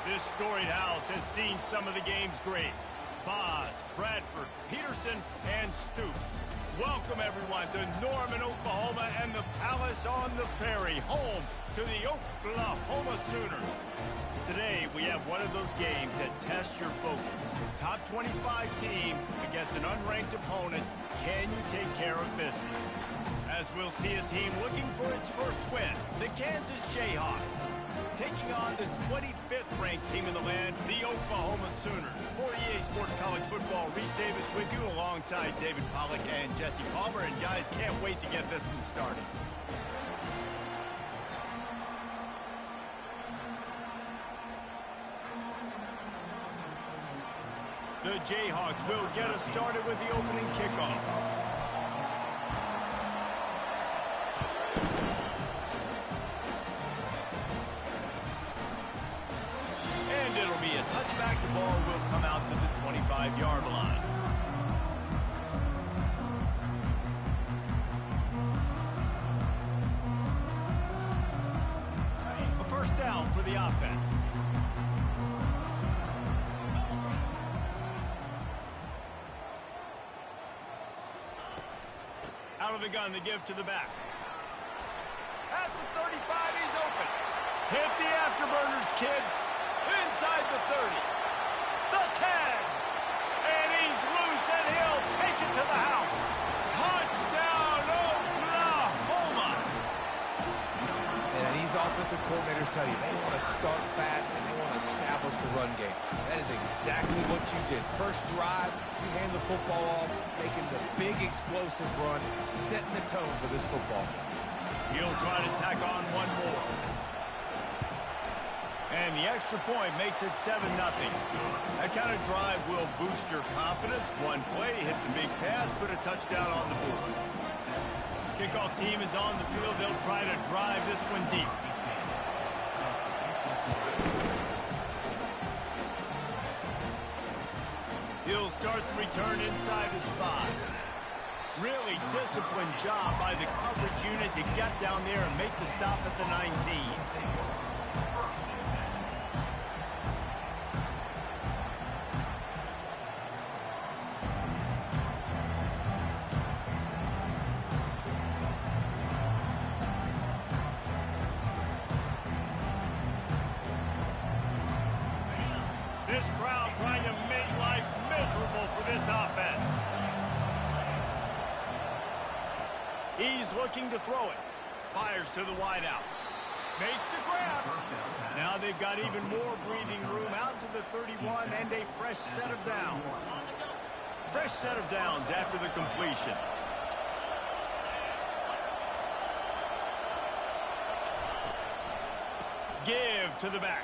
This storied house has seen some of the game's greats. Boz, Bradford, Peterson, and Stoops. Welcome, everyone, to Norman, Oklahoma, and the Palace on the Ferry, home to the Oklahoma Sooners. Today, we have one of those games that tests your focus. Top 25 team against an unranked opponent. Can you take care of business? As we'll see a team looking for its first win, the Kansas Jayhawks, taking on the 25th ranked team in the land, the Oklahoma Sooners. For EA Sports College Football, Reese Davis with you alongside David Pollack and Jesse Palmer. And guys, can't wait to get this one started. The Jayhawks will get us started with the opening kickoff. And it'll be a touchback. The ball will come out to the 25-yard line. A first down for the offense. Out of the gun to give to the back. At the 35, he's open. Hit the afterburners, kid. Inside the 30. The 10. And he's loose, and he'll take it to the house. Touchdown, Oklahoma. And these offensive coordinators tell you they want to start fast and they want to establish the run game. That is exactly what you did. First drive, you hand the football off, making the big explosive run, setting the tone for this football game. He'll try to tack on one more. And the extra point makes it 7-0. That kind of drive will boost your confidence. One play, hit the big pass, put a touchdown on the board. Kickoff team is on the field. They'll try to drive this one deep. He'll start the return inside his 5. Really disciplined job by the coverage unit to get down there and make the stop at the 19. This crowd trying to make life miserable for this offense. He's looking to throw it. Fires to the wideout. Makes the grab. Now they've got even more breathing room out to the 31 and a fresh set of downs. Fresh set of downs after the completion. Give to the back.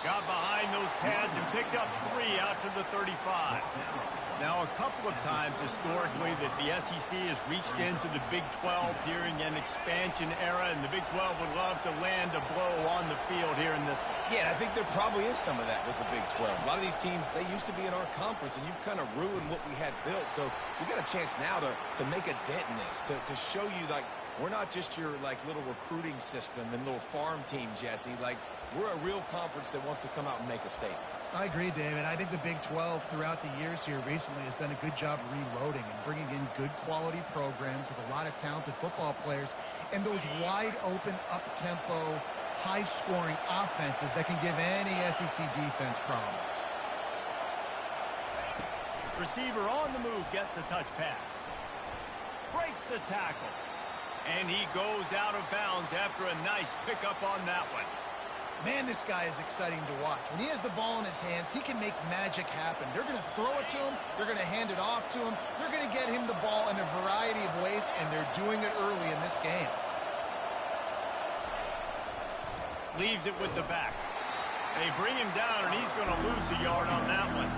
Got behind those pads and picked up 3 out to the 35. Now, a couple of times historically that the SEC has reached into the Big 12 during an expansion era, and the Big 12 would love to land a blow on the field here in this one. Yeah, I think there probably is some of that with the Big 12. A lot of these teams, they used to be in our conference, and you've kind of ruined what we had built. So we got a chance now to make a dent in this, to show you, like, we're not just your, like, little recruiting system and little farm team, Jesse. Like, we're a real conference that wants to come out and make a statement. I agree, David. I think the Big 12 throughout the years here recently has done a good job reloading and bringing in good quality programs with a lot of talented football players and those wide open, up-tempo, high-scoring offenses that can give any SEC defense problems. Receiver on the move gets the touch pass. Breaks the tackle. And he goes out of bounds after a nice pickup on that one. Man, this guy is exciting to watch. When he has the ball in his hands, he can make magic happen. They're going to throw it to him. They're going to hand it off to him. They're going to get him the ball in a variety of ways, and they're doing it early in this game. Leaves it with the back. They bring him down, and he's going to lose a yard on that one.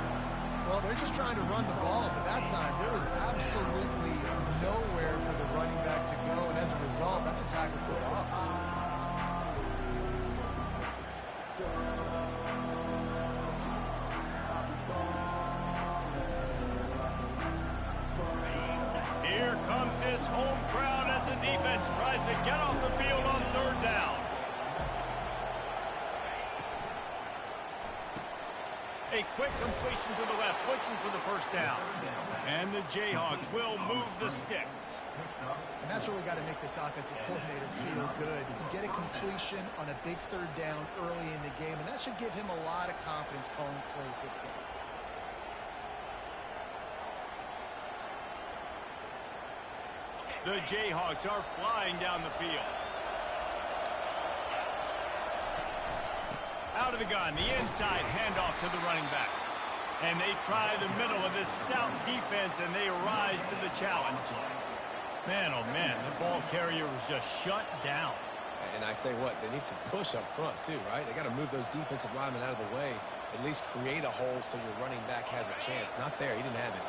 Well, they're just trying to run the ball, but that time there was absolutely nowhere for the running back to go, and as a result, that's a tackle for loss. Here comes this home crowd as the defense tries to get off the field on 3rd down. A quick completion to the left, looking for the first down. And the Jayhawks will move the sticks. And that's really got to make this offensive coordinator feel good. You get a completion on a big third down early in the game, and that should give him a lot of confidence calling plays this game. The Jayhawks are flying down the field. Out of the gun, the inside handoff to the running back. And they try the middle of this stout defense, and they rise to the challenge. Man, oh man, the ball carrier was just shut down. And I tell you what, they need some push up front too, right? They got to move those defensive linemen out of the way, at least create a hole so your running back has a chance. Not there, he didn't have it.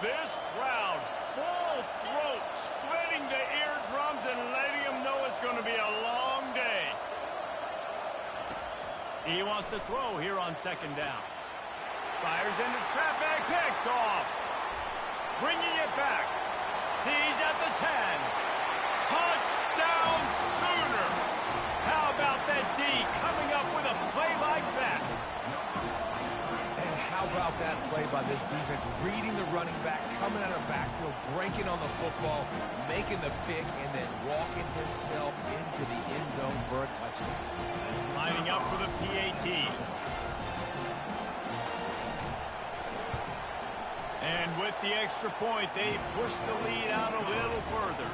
This crowd, full throat, splitting the eardrums and letting them know it's going to be a long day. He wants to throw here on second down. Fires into traffic, picked off. Bringing it back. He's at the 10. Touchdown Sooners. How about that D coming up with a play like that? And how about that play by this defense, reading the running back, coming out of the backfield, breaking on the football, making the pick, and then walking himself into the end zone for a touchdown. Lining up for the PAT. And with the extra point, they push the lead out a little further.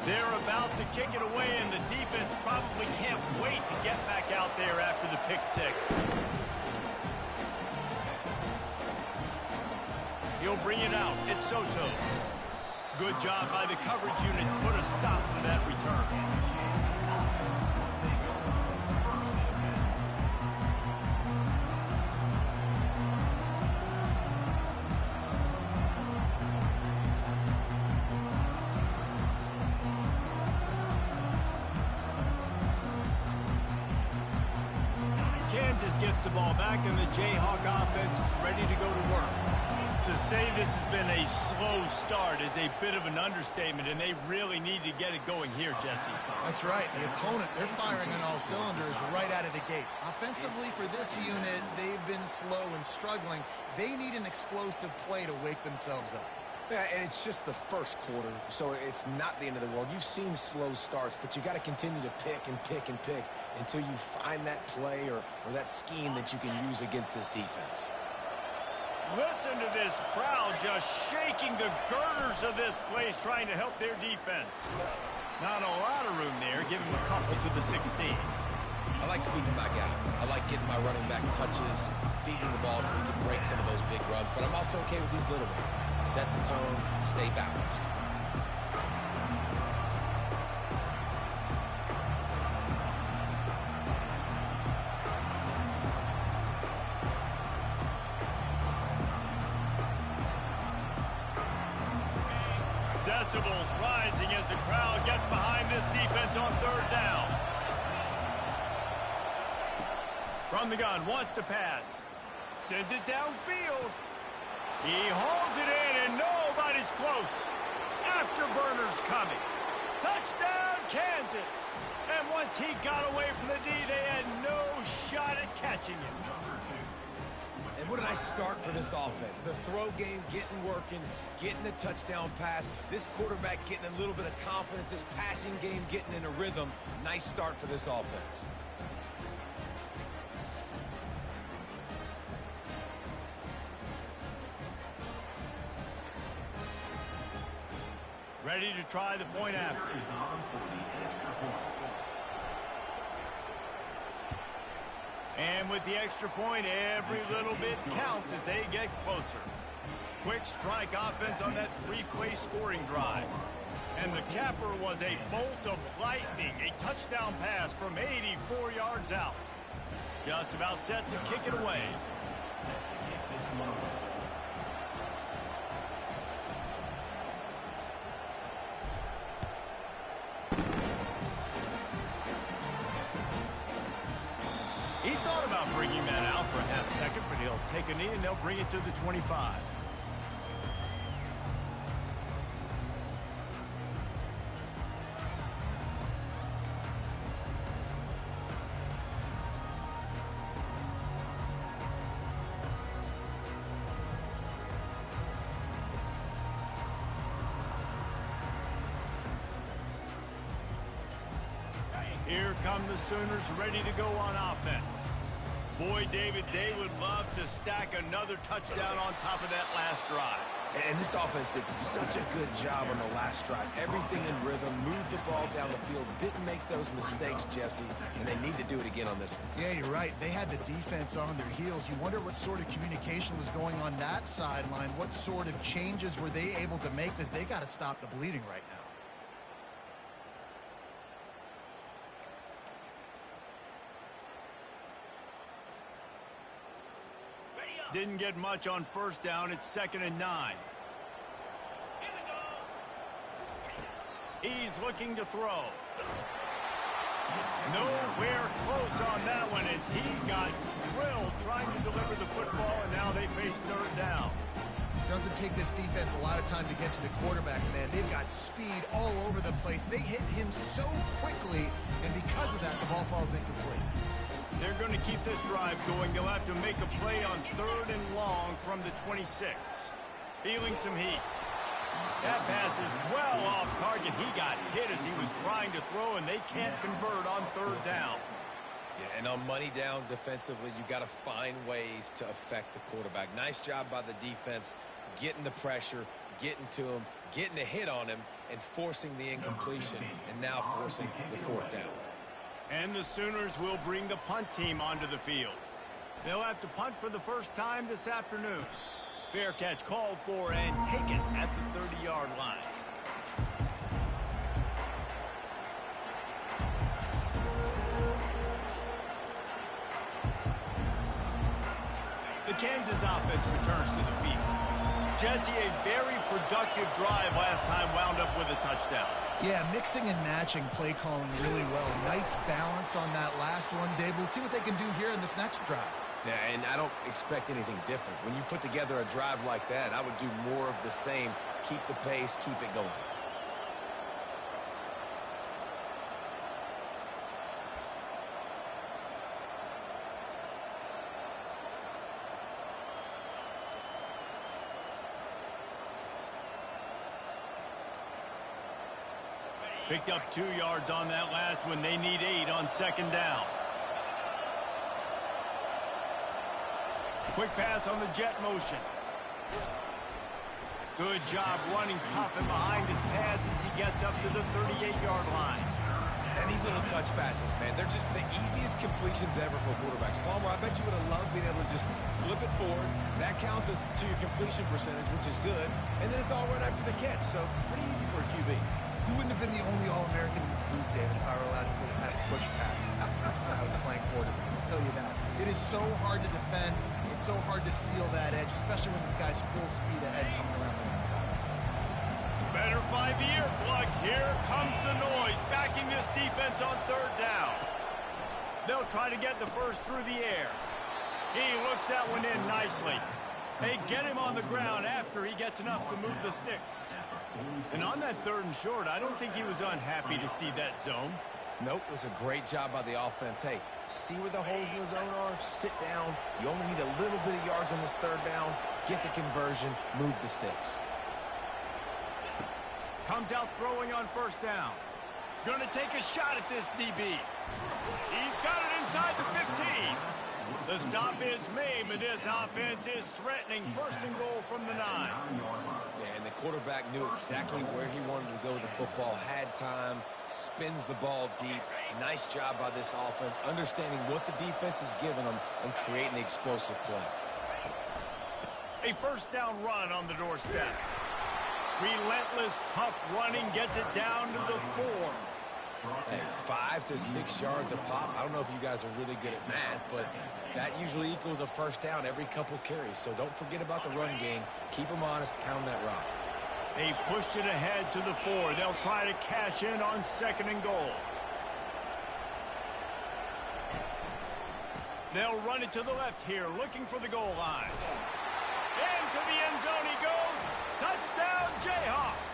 They're about to kick it away, and the defense probably can't wait to get back out there after the pick six. He'll bring it out. It's Soto. Good job by the coverage unit to put a stop to that return. Kansas gets the ball back, and the Jayhawk offense is ready to go to work. To say this has been a slow start is a bit of an understatement, and they really need to get it going here, Jesse. That's right. The opponent, they're firing on all cylinders right out of the gate. Offensively, for this unit, they've been slow and struggling. They need an explosive play to wake themselves up. Yeah, and it's just the first quarter, so it's not the end of the world. You've seen slow starts, but you got to continue to pick and pick and pick until you find that play or that scheme that you can use against this defense. Listen to this crowd just shaking the girders of this place, trying to help their defense. Not a lot of room there. Give him a couple to the 16. I like feeding my guy. I like getting my running back touches, feeding the ball so he can break some of those big runs. But I'm also okay with these little ones. Set the tone, stay balanced. Decibels rising as the crowd gets behind this defense on third down. From the gun, wants to pass. Sends it downfield. He hauls it in, and nobody's close. Afterburner's coming. Touchdown, Kansas. And once he got away from the D, they had no shot at catching him. And what a nice start for this offense. The throw game getting working, getting the touchdown pass. This quarterback getting a little bit of confidence. This passing game getting in a rhythm. Nice start for this offense. Ready to try the point after. And with the extra point, every little bit counts as they get closer. Quick strike offense on that three-play scoring drive. And the capper was a bolt of lightning, a touchdown pass from 84 yards out. Just about set to kick it away. bringing that out for a half second, but he'll take a knee and they'll bring it to the 25. Here come the Sooners ready to go on offense. Boy, David, they would love to stack another touchdown on top of that last drive. And this offense did such a good job on the last drive. Everything in rhythm, moved the ball down the field, didn't make those mistakes, Jesse, and they need to do it again on this one. Yeah, you're right. They had the defense on their heels. You wonder what sort of communication was going on that sideline. What sort of changes were they able to make, because they got to stop the bleeding right now. Didn't get much on first down. It's 2nd and 9. He's looking to throw. Nowhere close on that one as he got drilled trying to deliver the football, and now they face 3rd down. Doesn't take this defense a lot of time to get to the quarterback, man. They've got speed all over the place. They hit him so quickly, and because of that, the ball falls incomplete. They're going to keep this drive going. They'll have to make a play on 3rd and long from the 26. Feeling some heat. That pass is well off target. He got hit as he was trying to throw, and they can't convert on 3rd down. Yeah, and on money down defensively, you got to find ways to affect the quarterback. Nice job by the defense, getting the pressure, getting to him, getting a hit on him, and forcing the incompletion, and now forcing the 4th down. And the Sooners will bring the punt team onto the field. They'll have to punt for the first time this afternoon. Fair catch called for and taken at the 30-yard line. The Kansas offense returns to the field. Jesse, a very productive drive last time wound up with a touchdown. Yeah, mixing and matching play calling really well. Nice balance on that last one, Dave. Let's see what they can do here in this next drive. Yeah, and I don't expect anything different. When you put together a drive like that, I would do more of the same. Keep the pace, keep it going. Picked up 2 yards on that last one. They need 8 on 2nd down. Quick pass on the jet motion. Good job running tough and behind his pads as he gets up to the 38-yard line. And these little touch passes, man, they're just the easiest completions ever for quarterbacks. Palmer, I bet you would have loved being able to just flip it forward. That counts as to your completion percentage, which is good. And then it's all right after the catch, so pretty easy for a QB. You wouldn't have been the only All-American in this booth, David, if I were allowed to have push passes when I was playing quarterback. I'll tell you that. It is so hard to defend. It's so hard to seal that edge, especially when this guy's full speed ahead coming around the inside. Better find the earplugs. Here comes the noise, backing this defense on 3rd down. They'll try to get the first through the air. He looks that one in nicely. They get him on the ground after he gets enough to move the sticks. And on that 3rd and short, I don't think he was unhappy to see that zone. Nope, it was a great job by the offense. Hey, see where the holes in the zone are? Sit down. You only need a little bit of yards on this 3rd down. Get the conversion. Move the sticks. Comes out throwing on 1st down. Going to take a shot at this DB. He's got it inside the 15. The stop is made, but this offense is threatening 1st and goal from the 9. Yeah, and the quarterback knew exactly where he wanted to go with the football, had time, spins the ball deep. Nice job by this offense, understanding what the defense is giving them and creating the explosive play. A 1st down run on the doorstep. Relentless, tough running gets it down to the 4. Hey, 5 to 6 yards a pop. I don't know if you guys are really good at math, but that usually equals a 1st down every couple carries. So don't forget about the run game. Keep them honest, pound that rock. They've pushed it ahead to the 4. They'll try to cash in on 2nd and goal. They'll run it to the left here, looking for the goal line. Into the end zone he goes. Touchdown, Jayhawks.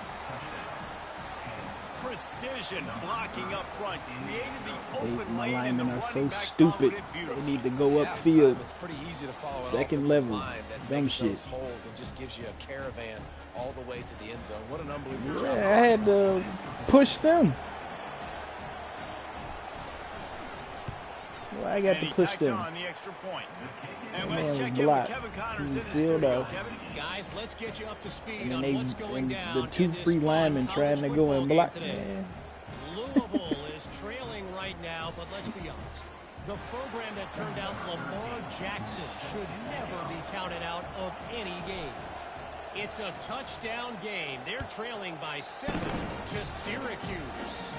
Precision blocking up front, created the open lane, and the running back followed it beautifully. They need to go upfield. It's pretty easy to follow an second offensive level. line that Dumb makes shit. those holes and just gives you a caravan all the way to the end zone. What an unbelievable job. Yeah, I had to push them. Well, I got to push them. On the extra point. And Man let's was check in with blocked. Kevin Connors He in the sealed studio. off. Kevin? Guys, let's get you up to speed And on then what's going down the two in this free linemen fun trying to college go football and game block. today. Man. Louisville is trailing right now, but let's be honest. The program that turned out Lamar Jackson should never be counted out of any game. It's a touchdown game. They're trailing by 7 to Syracuse.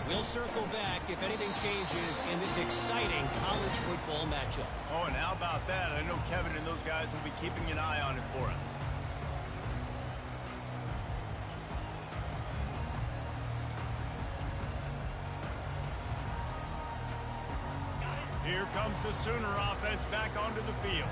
We'll circle back if anything changes in this exciting college football matchup. Oh, and how about that? I know Kevin and those guys will be keeping an eye on it for us. Here comes the Sooner offense back onto the field.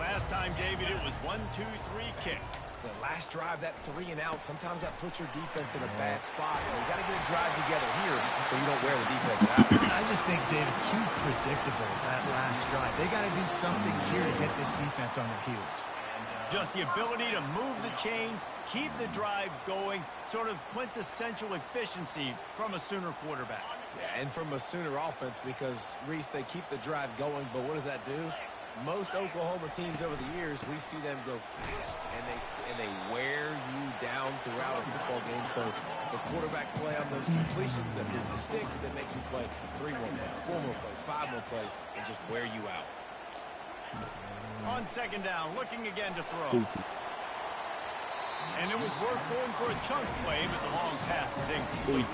Last time, David, it was 1-2-3 kick. The last drive, that 3 and out, sometimes that puts your defense in a bad spot. And you got to get a drive together here so you don't wear the defense out. I just think, David, too predictable, that last drive. They got to do something here to get this defense on their heels. Just the ability to move the chains, keep the drive going, sort of quintessential efficiency from a Sooner quarterback. Yeah, and from a Sooner offense because, Reese, they keep the drive going, but what does that do? Most Oklahoma teams over the years, we see them go fast, and they wear you down throughout a football game. So the quarterback play on those completions that move the sticks, that make you play 3 more plays, 4 more plays, 5 more plays, and just wear you out. On second down, looking again to throw. And it was worth going for a chunk play, but the long pass is incomplete.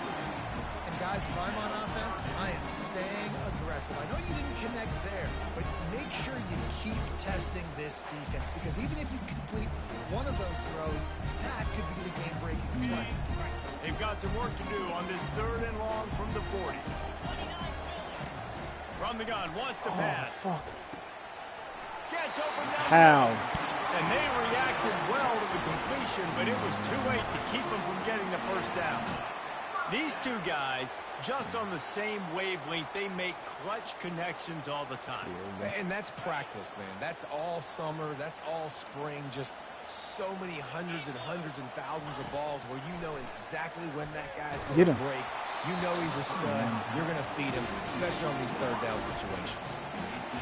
And guys, if I'm on offense, I am staying aggressive. I know you didn't connect there, but make sure you keep testing this defense, because even if you complete one of those throws, that could be the game-breaking play. They've got some work to do on this 3rd and long from the 40. From the gun, wants to pass. Fuck. Gets open down. How? And they reacted well to the completion, but it was too late to keep them from getting the first down. These two guys, just on the same wavelength, they make clutch connections all the time. And that's practice, man. That's all summer. That's all spring. Just so many hundreds and thousands of balls where you know exactly when that guy's going to break. You know he's a stud. You're going to feed him, especially on these 3rd down situations.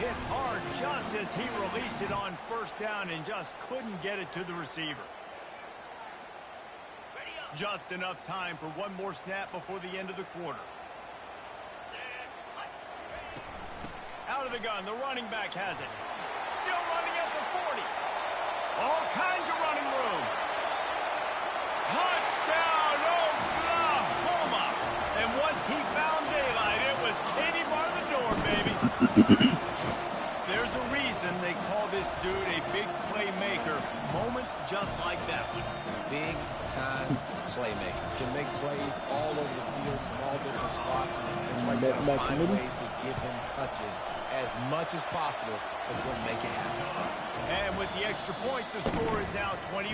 Hit hard just as he released it on 1st down and just couldn't get it to the receiver. Just enough time for one more snap before the end of the quarter. Out of the gun, the running back has it. Still running at the 40. All kinds of running room. Touchdown, Oklahoma! And once he found daylight, it was Katie bar the door, baby. There's a reason they call this dude a big playmaker. Moments just like that one. Big time playmaker. Can make plays all over the field from all different spots. That's why you got to find ways to give him touches as much as possible as he'll make it happen. And with the extra point, the score is now 21-14.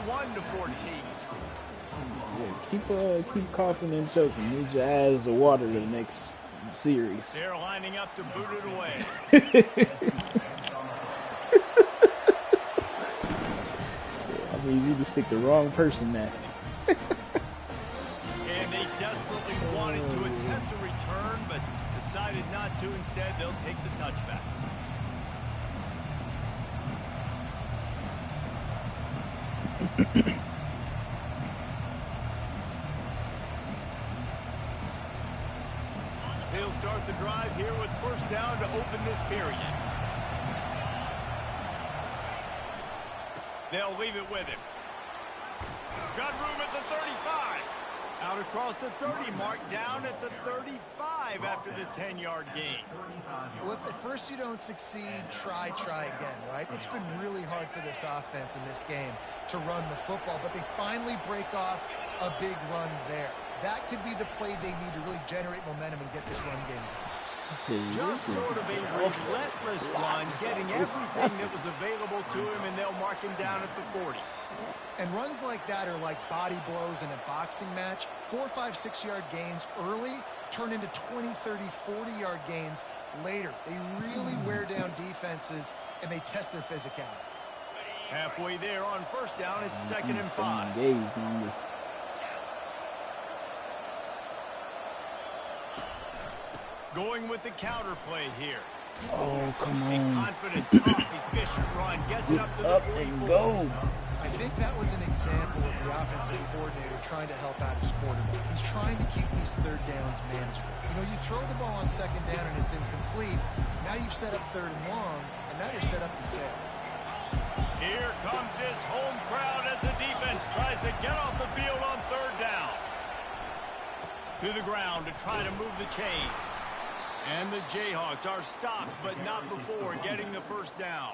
Yeah, keep coughing and choking. Need your eyes to water the next series. They're lining up to boot it away. I mean, you just stick the wrong person there. And they desperately wanted to attempt a return, but decided not to. Instead, they'll take the touchback. They'll start the drive here with 1st down to open this period. They'll leave it with him. Got room at the 35. Out across the 30 mark, down at the 35 after the 10-yard gain. Well, if at first you don't succeed, try again, right? It's been really hard for this offense in this game to run the football, but they finally break off a big run there. That could be the play they need to really generate momentum and get this run game. Just sort of a relentless run, getting everything that was available to him, and they'll mark him down at the 40. And runs like that are like body blows in a boxing match. 4, 5, 6-yard gains early turn into 20, 30, 40-yard gains later. They really wear down defenses, and they test their physicality. Halfway there on first down, it's 2nd and 5. Going with the counter play here. Oh, come on. A confident, tough, efficient run. Gets it up to the 44. I think that was an example of the offensive coordinator trying to help out his quarterback. He's trying to keep these third downs manageable. You know, you throw the ball on 2nd down and it's incomplete. Now you've set up 3rd and long, and now you're set up to fail. Here comes this home crowd as the defense tries to get off the field on 3rd down. To the ground to try to move the chains. And the Jayhawks are stopped, but not before getting the 1st down.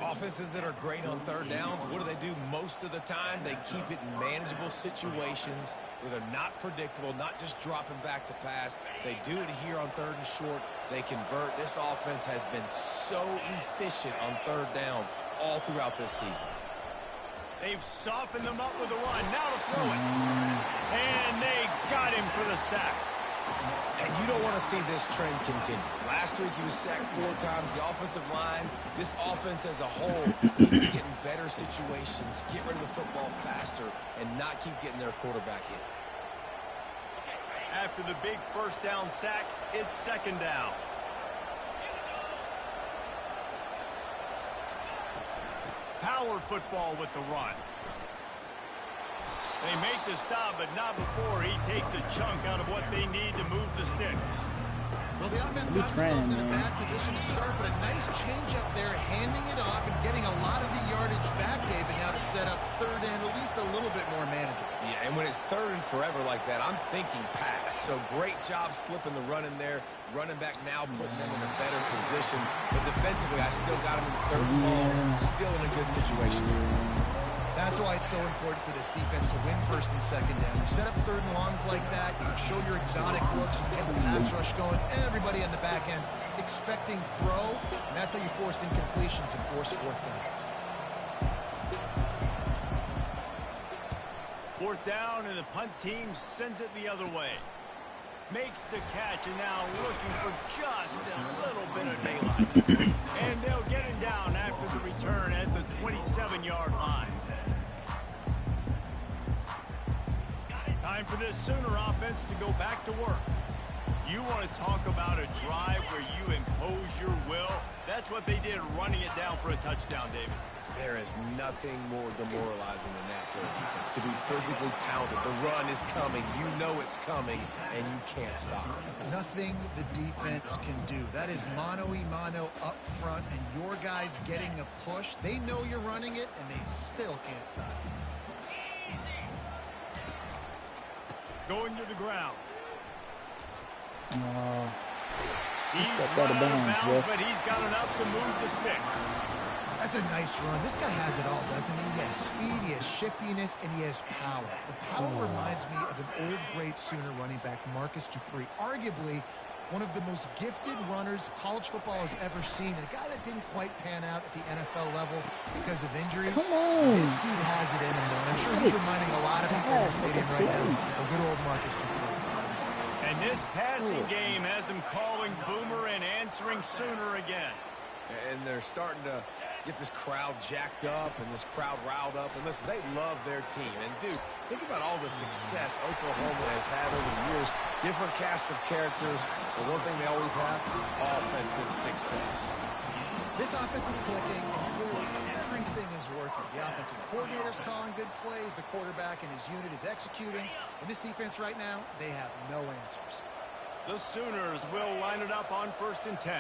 Offenses that are great on 3rd downs, what do? Most of the time, they keep it in manageable situations where they're not predictable, not just dropping back to pass. They do it here on 3rd and short. They convert. This offense has been so efficient on 3rd downs all throughout this season. They've softened them up with a run. Now to throw it. And they got him for the sack. And you don't want to see this trend continue. Last week he was sacked 4 times. The offensive line, this offense as a whole, needs to get in better situations, get rid of the football faster, and not keep getting their quarterback hit. After the big 1st down sack, it's 2nd down. Power football with the run. They make the stop, but not before he takes a chunk out of what they need to move the sticks. Well, the offense got themselves in a bad position to start, but a nice change up there, handing it off and getting a lot of the yardage back, David, now to set up 3rd and at least a little bit more manageable. Yeah, and when it's 3rd and forever like that, I'm thinking pass. So great job slipping the run in there. Running back now, putting them in a better position. But defensively, I still got them in 3rd and long, still in a good situation. That's why it's so important for this defense to win 1st and 2nd down. You set up 3rd and longs like that, you can show your exotic looks, you get the pass rush going, everybody in the back end expecting throw, and that's how you force incompletions and force 4th downs. 4th down, and the punt team sends it the other way. Makes the catch, and now looking for just a little bit of daylight. And they'll get him down after the return at the 27-yard line. Time for this Sooner offense to go back to work. You want to talk about a drive where you impose your will? That's what they did, running it down for a touchdown, David. There is nothing more demoralizing than that for a defense. To be physically pounded. The run is coming. You know it's coming, and you can't stop it. Nothing the defense can do. That is mano-a-mano up front, and your guys getting a push. They know you're running it, and they still can't stop it. Going to the ground. He's run out of bounds, but he's got enough to move the sticks. That's a nice run. This guy has it all, doesn't he? He has speed, he has shiftiness, and he has power. The power reminds me of an old great Sooner running back, Marcus Dupree. Arguably one of the most gifted runners college football has ever seen. And a guy that didn't quite pan out at the NFL level because of injuries. This dude has it in him, though. I'm sure he's reminding a lot of people in the stadium right now of good old Marcus Dupree. And this passing game has him calling Boomer and answering Sooner again. And they're starting to get this crowd jacked up and this crowd riled up. And listen, they love their team. And, dude, think about all the success Oklahoma has had over the years. Different casts of characters. But one thing they always have, offensive success. This offense is clicking, and clearly everything is working. The offensive coordinator's calling good plays. The quarterback and his unit is executing. And this defense right now, they have no answers. The Sooners will line it up on 1st and 10.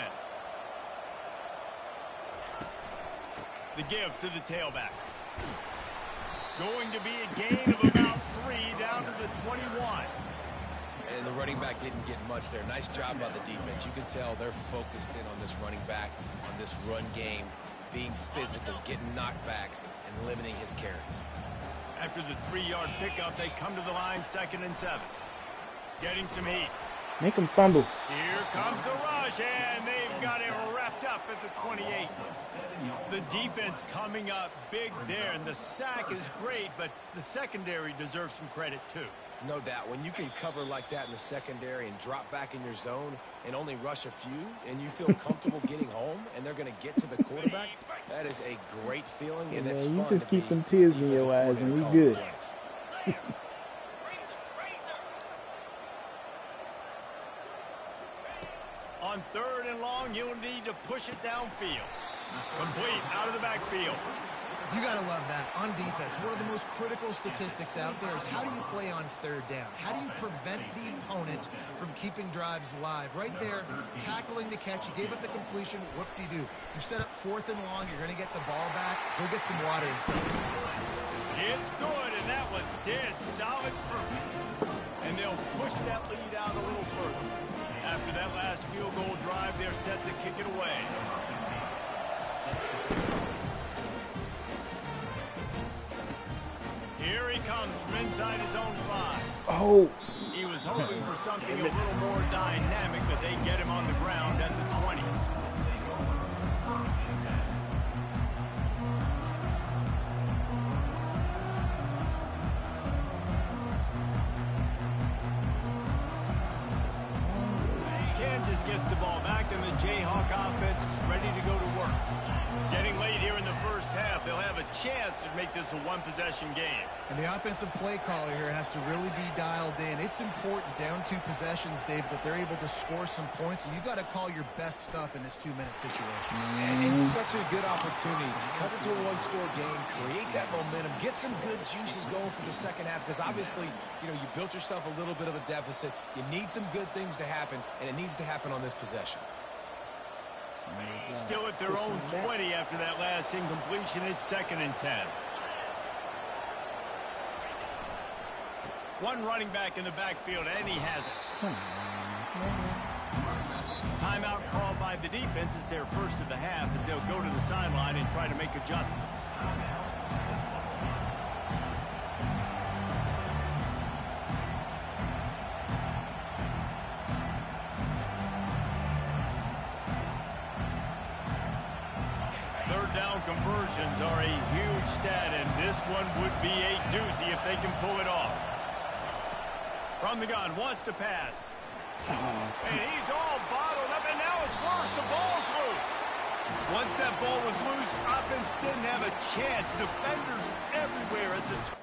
The give to the tailback. Going to be a gain of about 3 down to the 21. And the running back didn't get much there. Nice job by the defense. You can tell they're focused in on this running back, on this run game, being physical, getting knockbacks, and limiting his carries. After the 3-yard pickup, they come to the line 2nd and 7. Getting some heat. Make him fumble. Here comes the rush, and they've got it wrapped up at the 28. The defense coming up big there, and the sack is great, but the secondary deserves some credit too. No doubt. When you can cover like that in the secondary and drop back in your zone and only rush a few, and you feel comfortable getting home, and they're going to get to the quarterback, that is a great feeling, and it's fun. You just keep them tears in your eyes, and we good. On 3rd and long, you'll need to push it downfield. Complete out of the backfield. You got to love that. On defense, one of the most critical statistics out there is how do you play on 3rd down? How do you prevent the opponent from keeping drives alive? Right there, tackling the catch. You gave up the completion. Whoop-de-doo. You set up 4th and long. You're going to get the ball back. Go get some water and something. It's good, and that was dead solid perfect. And they'll push that lead out a little further. After that last field goal drive, they're set to kick it away. Here he comes from inside his own 5. Oh. He was hoping for something a little more dynamic, but they get him on the ground at the 20. Kansas gets the ball back, and the Jayhawk offense is ready to go to work. Getting late here in the first half, they'll have a chance to make this a one-possession game. And the offensive play caller here has to really be dialed in. It's important down 2 possessions, Dave, that they're able to score some points. So you got to call your best stuff in this 2-minute situation. And it's such a good opportunity to cut into a one-score game, create that momentum, get some good juices going for the second half, because obviously, you built yourself a little bit of a deficit. You need some good things to happen, and it needs to happen on this possession. Still at their own 20 after that last incompletion. It's 2nd and 10. One running back in the backfield, and he has it. Timeout called by the defense. It's their first of the half as they'll go to the sideline and try to make adjustments. Conversions are a huge stat, and this one would be a doozy if they can pull it off. From the gun, wants to pass. And he's all bottled up, and now it's worse. The ball's loose. Once that ball was loose, offense didn't have a chance. Defenders everywhere. It's a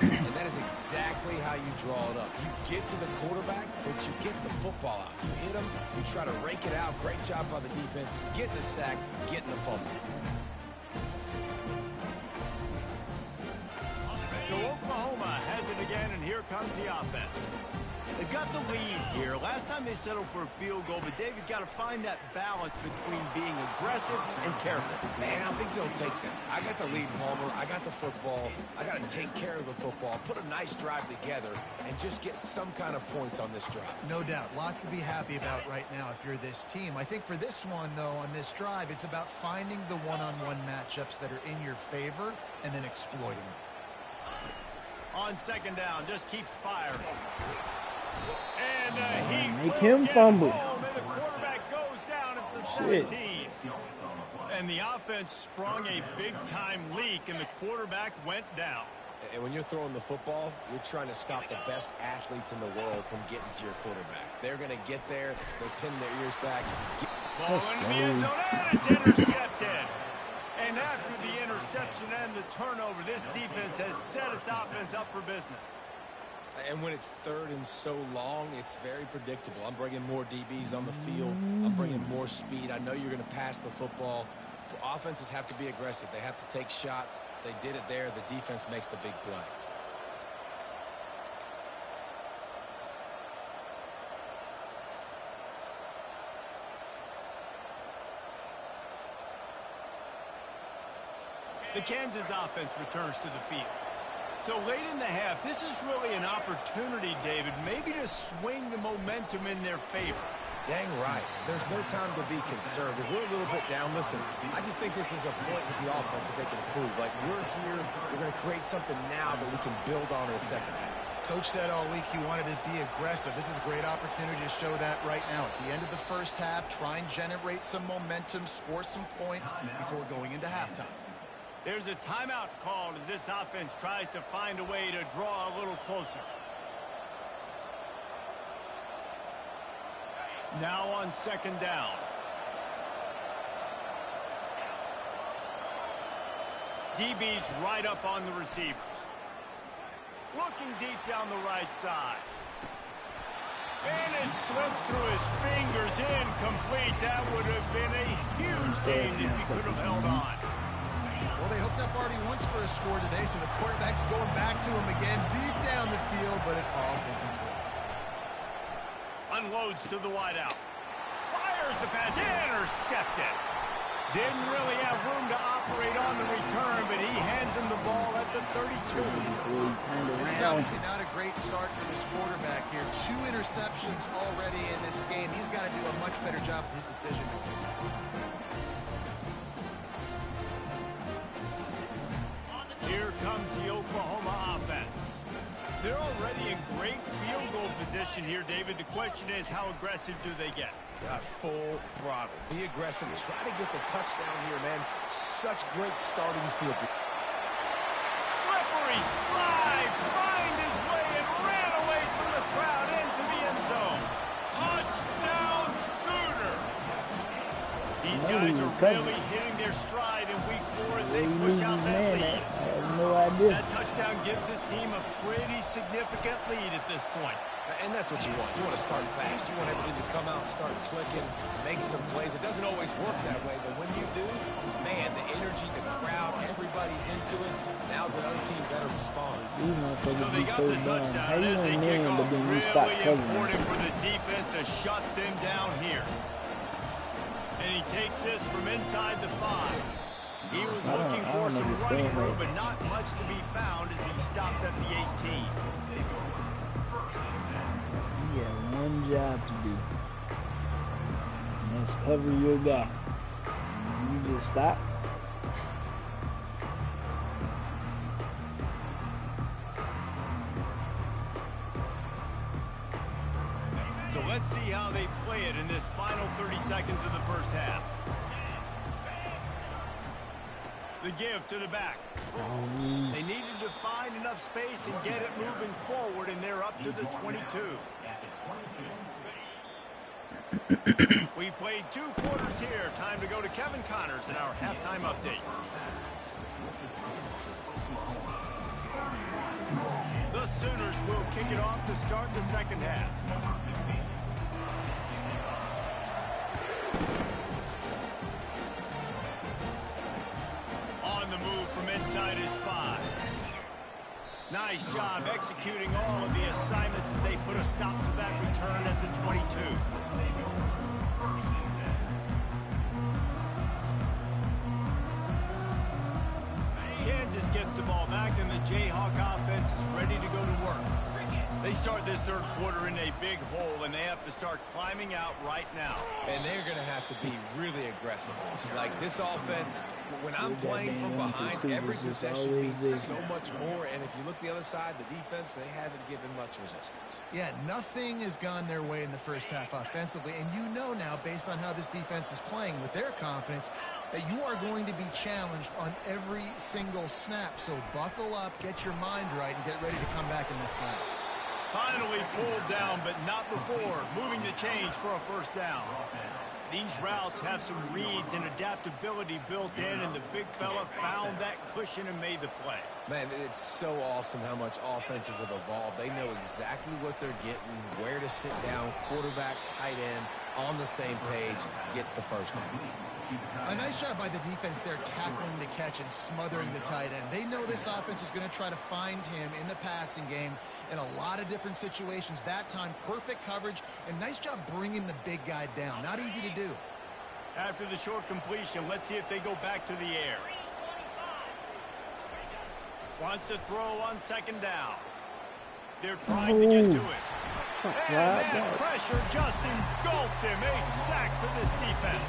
And that is exactly how you draw it up. You get to the quarterback, but you get the football out. You hit him, you try to rake it out. Great job by the defense, getting the sack, getting the fumble. So Oklahoma has it again, and here comes the offense. They've got the lead here. Last time they settled for a field goal, but David got to find that balance between being aggressive and careful. Man, I think they'll take them. I got the lead, Palmer. I got the football. I got to take care of the football, put a nice drive together, and just get some kind of points on this drive. No doubt. Lots to be happy about right now if you're this team. I think for this one, though, on this drive, it's about finding the one-on-one matchups that are in your favor and then exploiting them. On second down, just keeps firing. And he make him fumble. Home, and the quarterback goes down at the 17. And the offense sprung a big-time leak, and the quarterback went down. And when you're throwing the football, you're trying to stop the best athletes in the world from getting to your quarterback. They're going to get there. They're pinning their ears back. Ball into the end zone, and it's intercepted. And after the interception and the turnover, this defense has set its offense up for business. And when it's third and so long, it's very predictable. I'm bringing more DBs on the field. I'm bringing more speed. I know you're going to pass the football. Offenses have to be aggressive. They have to take shots. They did it there. The defense makes the big play. The Kansas offense returns to the field. So late in the half, this is really an opportunity, David, maybe to swing the momentum in their favor. Dang right. There's no time to be conservative. We're a little bit down. Listen, I just think this is a point with the offense that they can prove. Like, we're here. We're going to create something now that we can build on in the second half. Coach said all week he wanted to be aggressive. This is a great opportunity to show that right now. At the end of the first half, try and generate some momentum, score some points before going into halftime. There's a timeout called as this offense tries to find a way to draw a little closer. Now on second down. DB's right up on the receivers. Looking deep down the right side. And it slips through his fingers, incomplete. That would have been a huge gain if he could have held on. Well, they hooked up already once for a score today, so the quarterback's going back to him again deep down the field, but it falls incomplete. Unloads to the wideout. Fires the pass. Intercepted. Didn't really have room to operate on the return, but he hands him the ball at the 32. This is obviously not a great start for this quarterback here. 2 interceptions already in this game. He's got to do a much better job with his decision making. Here comes the Oklahoma offense. They're already in great field goal position here, David. The question is, how aggressive do they get? Full throttle. Be aggressive. Try to get the touchdown here, man. Such great starting field. Slippery slide. Find his way and ran away from the crowd into the end zone. Touchdown Sooners. These guys are really hitting their stride in week 4 as they push out that lead. I have no idea. That touchdown gives this team a pretty significant lead at this point. And that's what you want. You want to start fast. You want everything to come out, start clicking, make some plays. It doesn't always work that way, but when you do, man, the energy, the crowd, everybody's into it. Now the other team better respond. So they got the touchdown as they kick off. Really important for the defense to shut them down here. And he takes this from inside the 5. He was looking for some running room, but not much to be found as he stopped at the 18. You got one job to do. And that's cover your guy. You just stop. So let's see how they play it in this final 30 seconds of the first half. The give to the back. They needed to find enough space and get it moving forward, and they're up to the 22. We've played 2 quarters here. Time to go to Kevin Connors in our halftime update. The Sooners will kick it off to start the second half. On the move from inside his 5. Nice job executing all of the assignments as they put a stop to that return at the 22. Kansas gets the ball back, and the Jayhawk offense is ready to go to work. They start this third quarter in a big hole, and they have to start climbing out right now. And they're going to have to be really aggressive. It's like this offense, when I'm playing from behind, every possession means so much more. And if you look the other side, the defense, they haven't given much resistance. Yeah, nothing has gone their way in the first half offensively. And you know now, based on how this defense is playing with their confidence, that you are going to be challenged on every single snap. So buckle up, get your mind right, and get ready to come back in this game. Finally pulled down, but not before. Moving the chains for a first down. These routes have some reads and adaptability built in, and the big fella found that cushion and made the play. Man, it's so awesome how much offenses have evolved. They know exactly what they're getting, where to sit down, quarterback, tight end, on the same page, gets the first down. A nice job by the defense there tackling the catch and smothering the tight end. They know this offense is going to try to find him in the passing game in a lot of different situations. That time, perfect coverage, and nice job bringing the big guy down. Not easy to do. After the short completion, let's see if they go back to the air. Wants to throw on second down. They're trying to get to it. And that pressure just engulfed him. A sack for this defense.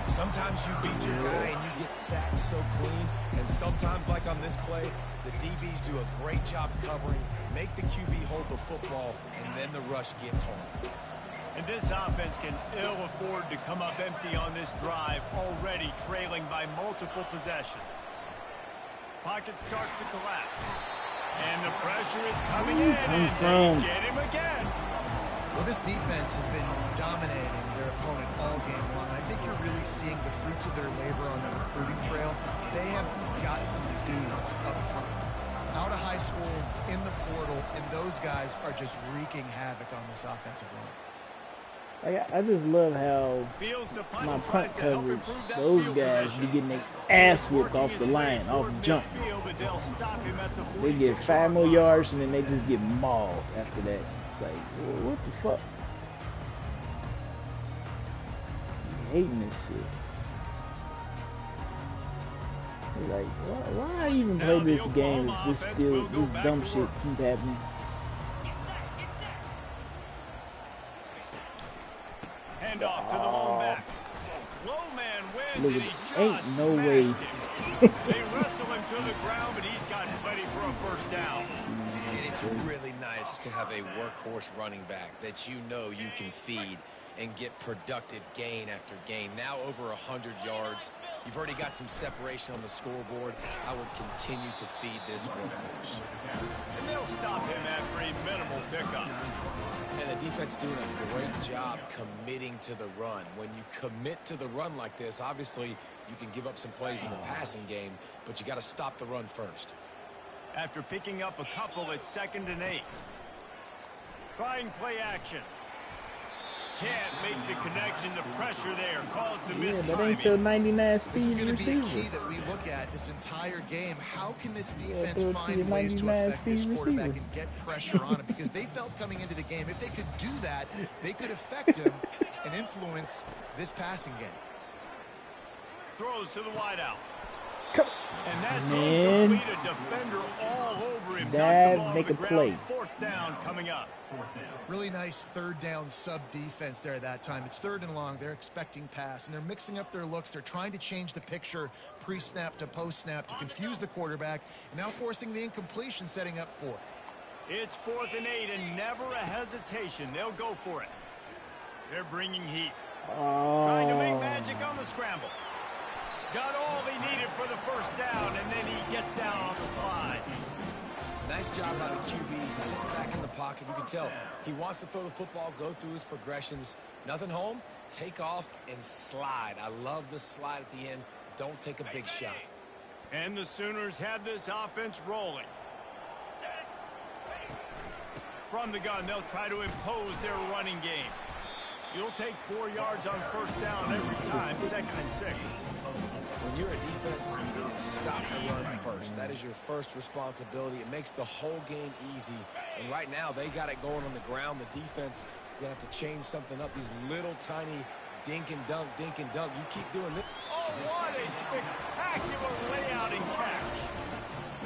Sometimes you beat your guy and you get sacked so clean, and sometimes, like on this play, the DBs do a great job covering, make the QB hold the football, and then the rush gets home. And this offense can ill afford to come up empty on this drive, already trailing by multiple possessions. Pocket starts to collapse. And the pressure is coming in, and they get him again. Well, this defense has been dominating their opponent all game long. I think you're really seeing the fruits of their labor on the recruiting trail. They have got some dudes up front, out of high school, in the portal, and those guys are just wreaking havoc on this offensive line. I just love how my punt coverage, those guys be getting their ass whipped off the line, off the jump. They get 5 more yards and then they just get mauled after that. It's like, what the fuck? I'm hating this shit. Like, why even play this game if this dumb shit keep happening? Hand off to the lone back. Low man wins, Look, and he just ain't no way. him. They wrestle him to the ground, but he's gotten ready for a first down. And it's really nice to have a workhorse running back that you know you can feed and get productive gain after gain. Now over 100 yards. You've already got some separation on the scoreboard. I would continue to feed this workhorse. And they'll stop him after a minimal pickup. And the defense doing a great job committing to the run. When you commit to the run like this, obviously you can give up some plays in the passing game, but you got to stop the run first. After picking up a couple at 2nd and 8. Trying play action. Can't make the connection. The pressure there caused the missed that ain't your 99 speed This is going to be a receiver. key that we look at this entire game. How can this defense find ways to affect this quarterback and get pressure on him? Because they felt coming into the game, if they could do that, they could affect him and influence this passing game. Throws to the wideout. Come And that's man. incomplete. A defender all over him. Dad, Knocked the ball make to a the play. ground. 4th down coming up. Really nice 3rd down sub defense there that time. It's 3rd and long. They're expecting pass, and they're mixing up their looks. They're trying to change the picture pre-snap to post-snap to confuse the quarterback, and now forcing the incompletion, setting up 4th. It's 4th and 8, and never a hesitation. They'll go for it. They're bringing heat. Trying to make magic on the scramble. Got all he needed for the first down, and then he gets down on the slide. Nice job by the QB, sitting back in the pocket. You can tell he wants to throw the football, go through his progressions. Nothing home, take off and slide. I love the slide at the end. Don't take a big shot. And the Sooners have this offense rolling. From the gun, they'll try to impose their running game. You'll take 4 yards on first down every time, 2nd and 6. When you're a defense, it is stop the run first. That is your first responsibility. It makes the whole game easy. And right now, they got it going on the ground. The defense is going to have to change something up. These little tiny dink and dunk, dink and dunk. You keep doing this. Oh, what a spectacular layout and catch.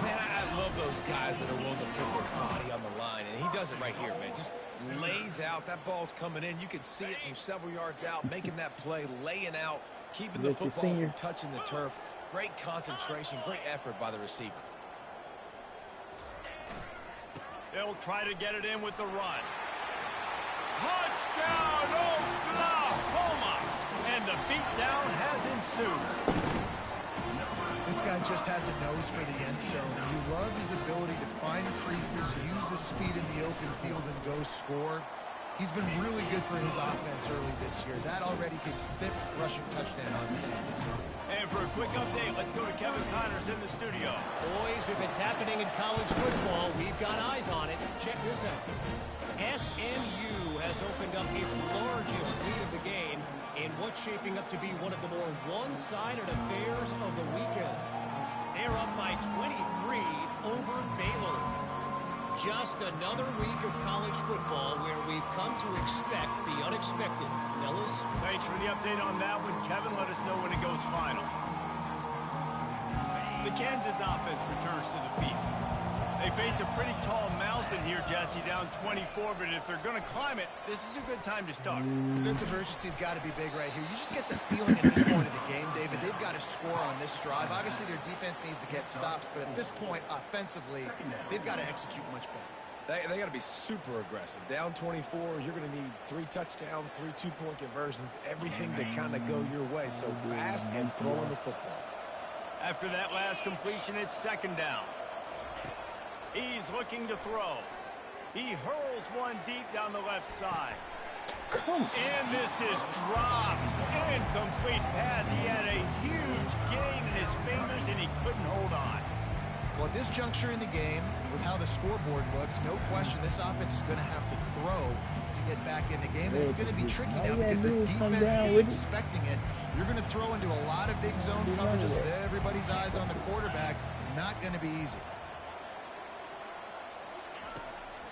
Man, I love those guys that are willing to put their body on the line. And he does it right here, man. Just lays out. That ball's coming in. You can see it from several yards out, making that play, laying out, keeping the football from touching the turf. Great concentration, great effort by the receiver. They'll try to get it in with the run. Touchdown, Oklahoma! And the beatdown has ensued. This guy just has a nose for the end zone. You love his ability to find creases, use his speed in the open field, and go score. He's been really good for his offense early this year. That already his 5th rushing touchdown on the season. And for a quick update, let's go to Kevin Connors in the studio. Boys, if it's happening in college football, we've got eyes on it. Check this out. SMU has opened up its largest lead of the game in what's shaping up to be one of the more one-sided affairs of the weekend. They're up by 23 over Baylor. Just another week of college football where we've come to expect the unexpected. Fellas? Thanks for the update on that one, Kevin. Let us know when it goes final. The Kansas offense returns to the field. They face a pretty tall mountain here, Jesse, down 24, but if they're going to climb it, this is a good time to start. Sense of urgency's got to be big right here. You just get the feeling at this point of the game, David, they've got to score on this drive. Obviously, their defense needs to get stops, but at this point, offensively, they've got to execute much better. They got to be super aggressive. Down 24, you're going to need 3 touchdowns, 3 two-point conversions, everything to kind of go your way. So fast and throwing the football. After that last completion, it's 2nd down. He's looking to throw. He hurls one deep down the left side. And this is dropped. Incomplete pass. He had a huge gain in his fingers, and he couldn't hold on. Well, at this juncture in the game, with how the scoreboard looks, no question this offense is going to have to throw to get back in the game. And it's going to be tricky now because the defense is expecting it. You're going to throw into a lot of big zone coverages with everybody's eyes on the quarterback. Not going to be easy.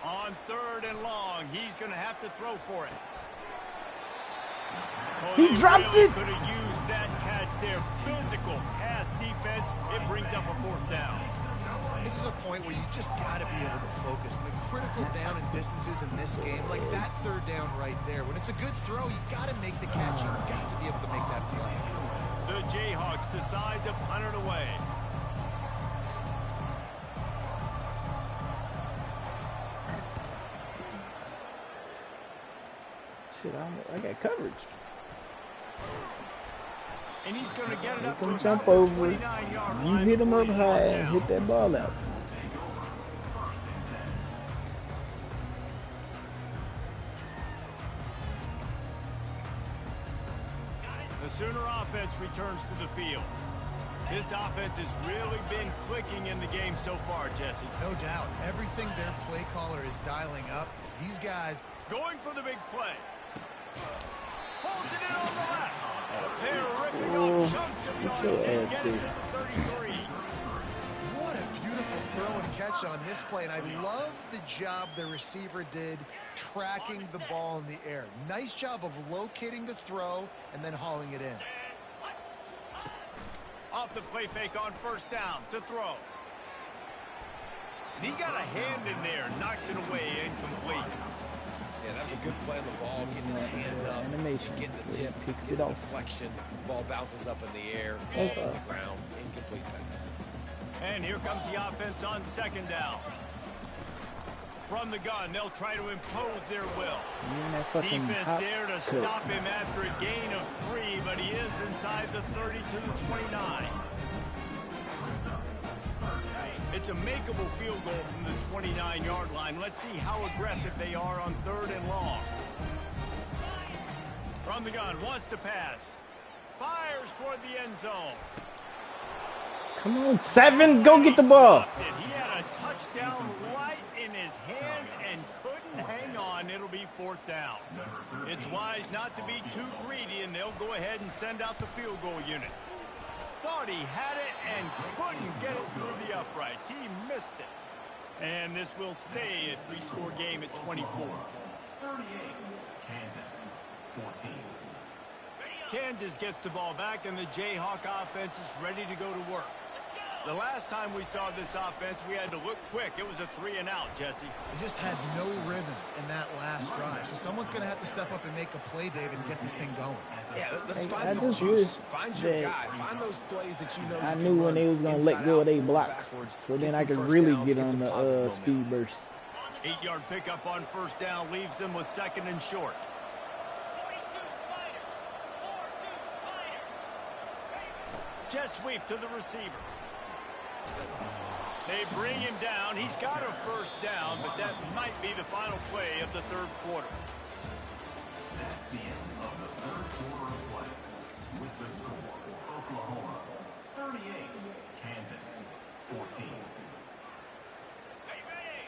On 3rd and long, he's going to have to throw for it. Oh, he dropped it. Could have used that catch there. Physical pass defense. It brings up a 4th down. This is a point where you just got to be able to focus. The critical down and distances in this game, like that 3rd down right there. When it's a good throw, you got to make the catch. You got to be able to make that play. The Jayhawks decide to punt it away. Shit, I got coverage. And he's going to get it up to jump over. You hit him up high and hit that ball out. The Sooner offense returns to the field. This offense has really been clicking in the game so far, Jesse. No doubt. Everything their play caller is dialing up. These guys going for the big play. Holds it in on the left. They're ripping off chunks of yardage and get it to the 33. What a beautiful throw and catch on this play. And I love the job the receiver did tracking the ball in the air. Nice job of locating the throw and then hauling it in. Off the play fake on 1st down to throw. And he got a hand in there, knocks it away, incomplete. Yeah, that's a good play on the ball, getting his hand up, getting the tip, picks it off. Deflection, ball bounces up in the air, falls to the ground, incomplete pass. And here comes the offense on 2nd down. From the gun, they'll try to impose their will. Defense there to stop him after a gain of 3, but he is inside the 30 to the 29. It's a makeable field goal from the 29-yard line. Let's see how aggressive they are on 3rd and long. From the gun, wants to pass. Fires toward the end zone. Come on, 7. Go get the ball. He had a touchdown right in his hands and couldn't hang on. It'll be 4th down. It's wise not to be too greedy, and they'll go ahead and send out the field goal unit. Thought he had it and couldn't get it through the uprights. He missed it. And this will stay a 3-score game at 24. 38, Kansas, 14. Kansas gets the ball back, and the Jayhawk offense is ready to go to work. The last time we saw this offense, we had to look quick. It was a 3-and-out, Jesse. They just had no rhythm in that last drive. So someone's going to have to step up and make a play, David, and get this thing going. Yeah, let's Hey, find I some just juice. wish Find your that guy. Find those plays that you know I you knew can when they run was going to inside let go of out, their forward, blocks. backwards, So then some I could first really downs, get some on the positive momentum. speed burst. 8-yard pickup on 1st down leaves them with 2nd and short. Jet sweep to the receiver. They bring him down. He's got a 1st down, but that might be the final play of the 3rd quarter. That's the end of the 3rd quarter of play. With the score, Oklahoma 38, Kansas 14.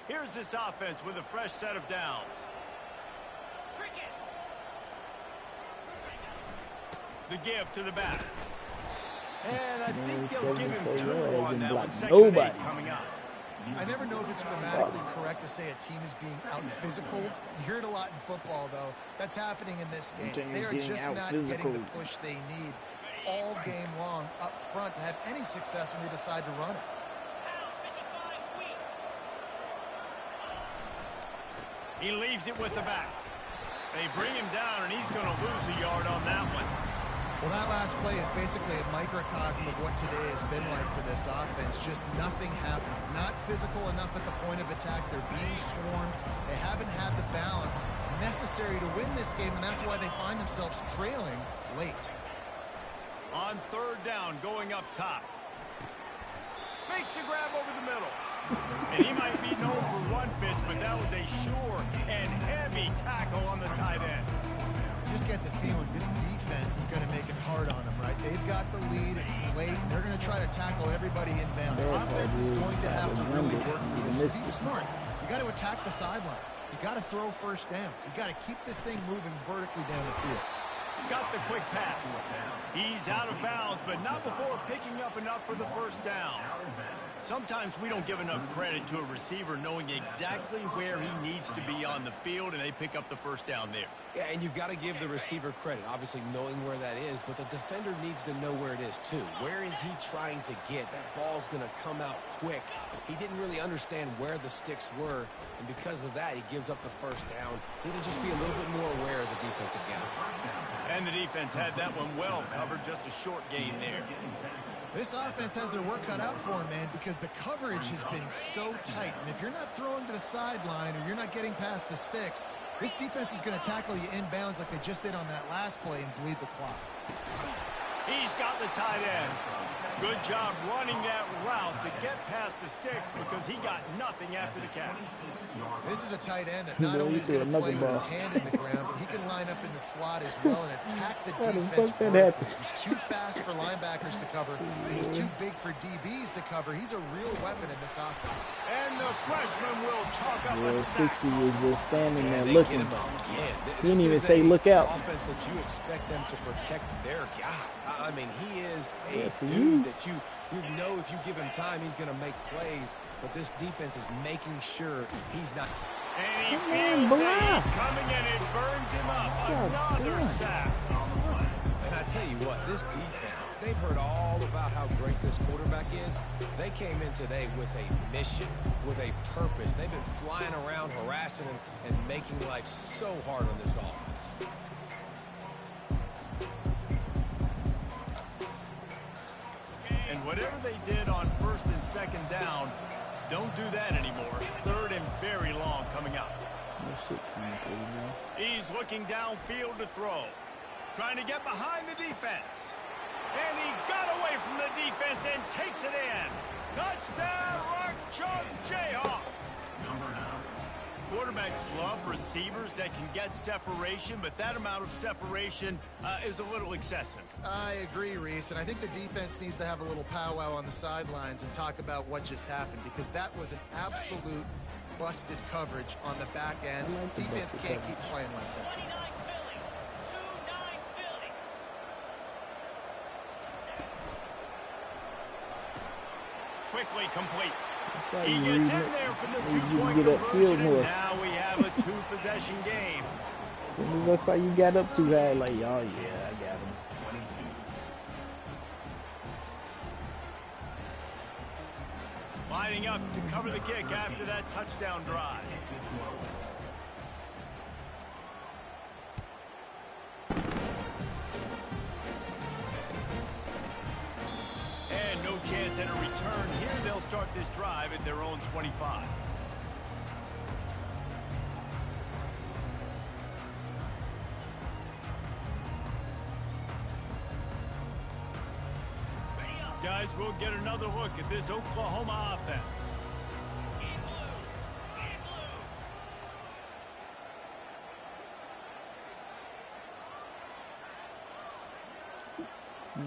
Here's this offense with a fresh set of downs. The give to the back. And I think they'll give him 2 on that one. 2nd and 8 coming up. I never know if it's grammatically correct to say a team is being out-physicaled. You hear it a lot in football, though. That's happening in this game. They are just not getting the push they need all game long up front to have any success when they decide to run it. He leaves it with the back. They bring him down, and he's going to lose a yard on that one. Well, that last play is basically a microcosm of what today has been like for this offense. Just nothing happening. Not physical enough at the point of attack. They're being swarmed. They haven't had the balance necessary to win this game, and that's why they find themselves trailing late. On 3rd down, going up top. Makes the grab over the middle. And he might be known for run fits, but that was a sure and heavy tackle on the tight end. You just get the feeling this defense is going to make it hard on them, right? They've got the lead. It's late. They're going to try to tackle everybody inbounds. Offense is going to have to really work for this. Be smart. You got to attack the sidelines. You got to throw 1st downs. You got to keep this thing moving vertically down the field. Got the quick pass. He's out of bounds, but not before picking up enough for the 1st down. Sometimes we don't give enough credit to a receiver knowing exactly where he needs to be on the field, and they pick up the 1st down there. Yeah, and you've got to give the receiver credit, obviously knowing where that is, but the defender needs to know where it is too. Where is he trying to get? That ball's going to come out quick. He didn't really understand where the sticks were, and because of that, he gives up the 1st down. He need to just be a little bit more aware as a defensive guy. And the defense had that one well covered, just a short gain there. This offense has their work cut out for them, man, because the coverage has been so tight. And if you're not throwing to the sideline or you're not getting past the sticks, this defense is going to tackle you inbounds like they just did on that last play and bleed the clock. He's got the tight end. Good job running that route to get past the sticks because he got nothing after the catch. This is a tight end that not only is going to play with his hand in the ground, but he can line up in the slot as well and attack the defense vertically. He's too fast for linebackers to cover. He's too big for DBs to cover. He's a real weapon in this offense. And the freshman will chalk up a 60 was just standing there They looking. get him again. He didn't even This is say, a "Look out." Offense that you expect them to protect their guy. I mean, he is a Yeah, for dude you. that you know if you give him time, he's going to make plays. But this defense is making sure he's not. And he Come on, feels Blah. it coming and it burns him up. Another God. sack. And I tell you what, this defense, they've heard all about how great this quarterback is. They came in today with a mission, with a purpose. They've been flying around, harassing and making life so hard on this offense. And whatever they did on 1st and 2nd down, don't do that anymore. 3rd and very long coming up. He's looking downfield to throw. Trying to get behind the defense. And he got away from the defense and takes it in. Touchdown, Rock Chalk Jayhawk. quarterbacks love receivers that can get separation, but that amount of separation is a little excessive. I agree, Reese, and I think the defense needs to have a little powwow on the sidelines and talk about what just happened, because that was an absolute busted coverage on the back end. Defense can't keep playing like that. Quickly complete. He gets in there from the two-point get conversion, more. and now we have a two-possession game. As soon as I saw you got up too high, like, oh yeah, I got him. Lining up to cover the kick after that touchdown drive. And no chance at a return here. They'll start this drive at their own 25. Guys, we'll get another look at this Oklahoma offense.